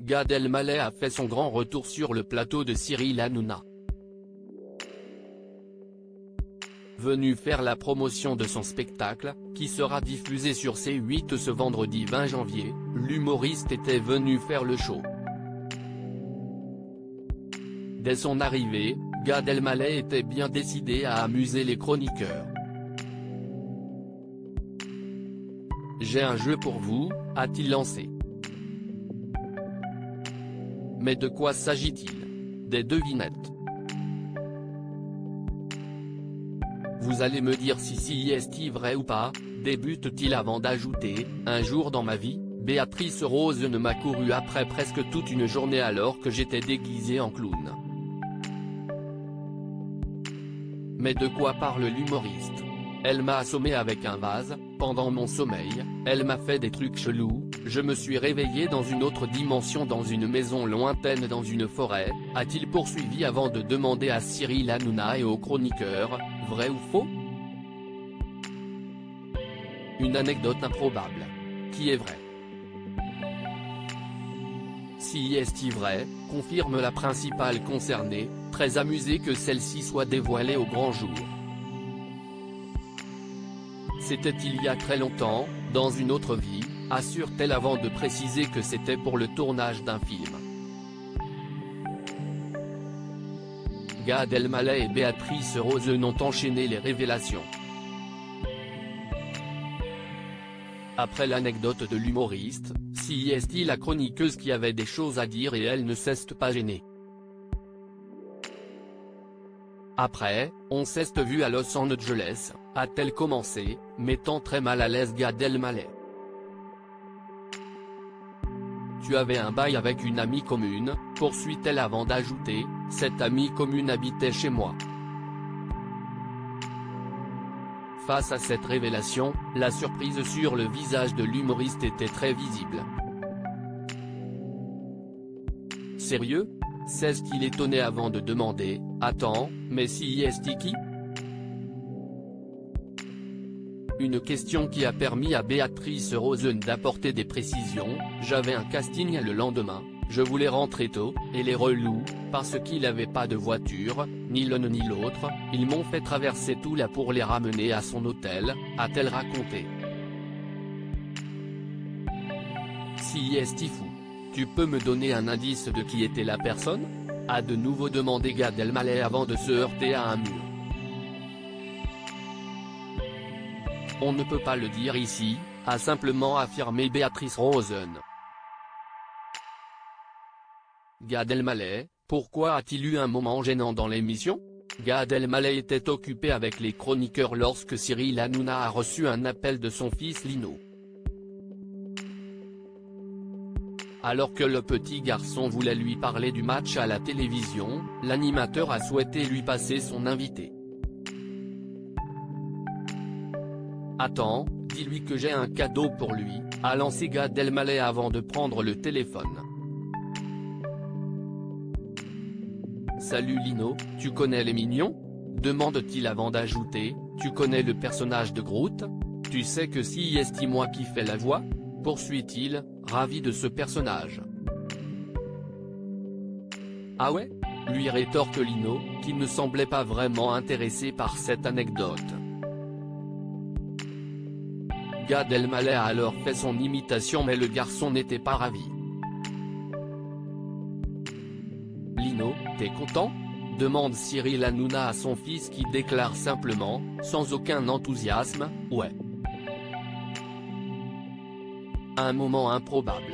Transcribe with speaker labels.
Speaker 1: Gad Elmaleh a fait son grand retour sur le plateau de Cyril Hanouna. Venu faire la promotion de son spectacle, qui sera diffusé sur C8 ce vendredi 20 janvier, l'humoriste était venu faire le show. Dès son arrivée, Gad Elmaleh était bien décidé à amuser les chroniqueurs. J'ai un jeu pour vous, a-t-il lancé. Mais de quoi s'agit-il? Des devinettes. Vous allez me dire si est vrai ou pas, débute-t-il avant d'ajouter, un jour dans ma vie, Béatrice Rosen m'a couru après presque toute une journée alors que j'étais déguisé en clown. Mais de quoi parle l'humoriste? Elle m'a assommé avec un vase, pendant mon sommeil, elle m'a fait des trucs chelous, je me suis réveillé dans une autre dimension dans une maison lointaine dans une forêt, a-t-il poursuivi avant de demander à Cyril Hanouna et aux chroniqueurs, vrai ou faux? Une anecdote improbable. Qui est vraie? Si est vrai, confirme la principale concernée, très amusée que celle-ci soit dévoilée au grand jour. C'était il y a très longtemps, dans une autre vie, assure-t-elle avant de préciser que c'était pour le tournage d'un film. Gad Elmaleh et Béatrice Rosen ont enchaîné les révélations. Après l'anecdote de l'humoriste, si est la chroniqueuse qui avait des choses à dire et elle ne s'est pas gênée. Après, on s'est vu à Los Angeles, a-t-elle commencé, mettant très mal à l'aise Gad Elmaleh. Tu avais un bail avec une amie commune, poursuit-elle avant d'ajouter, cette amie commune habitait chez moi. Face à cette révélation, la surprise sur le visage de l'humoriste était très visible. Sérieux? S'est-il étonné avant de demander, attends, mais si est qui? Une question qui a permis à Béatrice Rosen d'apporter des précisions, j'avais un casting le lendemain, je voulais rentrer tôt, et les relous, parce qu'il n'avait pas de voiture, ni l'un ni l'autre, ils m'ont fait traverser tout là pour les ramener à son hôtel, a-t-elle raconté. Si est fou. Tu peux me donner un indice de qui était la personne? A de nouveau demandé Gad Elmaleh avant de se heurter à un mur. On ne peut pas le dire ici, a simplement affirmé Béatrice Rosen. Gad Elmaleh, pourquoi a-t-il eu un moment gênant dans l'émission? Gad Elmaleh était occupé avec les chroniqueurs lorsque Cyril Hanouna a reçu un appel de son fils Lino. Alors que le petit garçon voulait lui parler du match à la télévision, l'animateur a souhaité lui passer son invité. Attends, dis-lui que j'ai un cadeau pour lui, a lancé Gad Elmaleh avant de prendre le téléphone. Salut Lino, tu connais les Mignons? Demande-t-il avant d'ajouter, tu connais le personnage de Groot? Tu sais que si est moi qui fais la voix? Poursuit-il, ravi de ce personnage. Ah ouais? Lui rétorque Lino, qui ne semblait pas vraiment intéressé par cette anecdote. Gad Elmaleh a alors fait son imitation mais le garçon n'était pas ravi. Lino, t'es content? Demande Cyril Hanouna à son fils qui déclare simplement, sans aucun enthousiasme, ouais. Un moment improbable.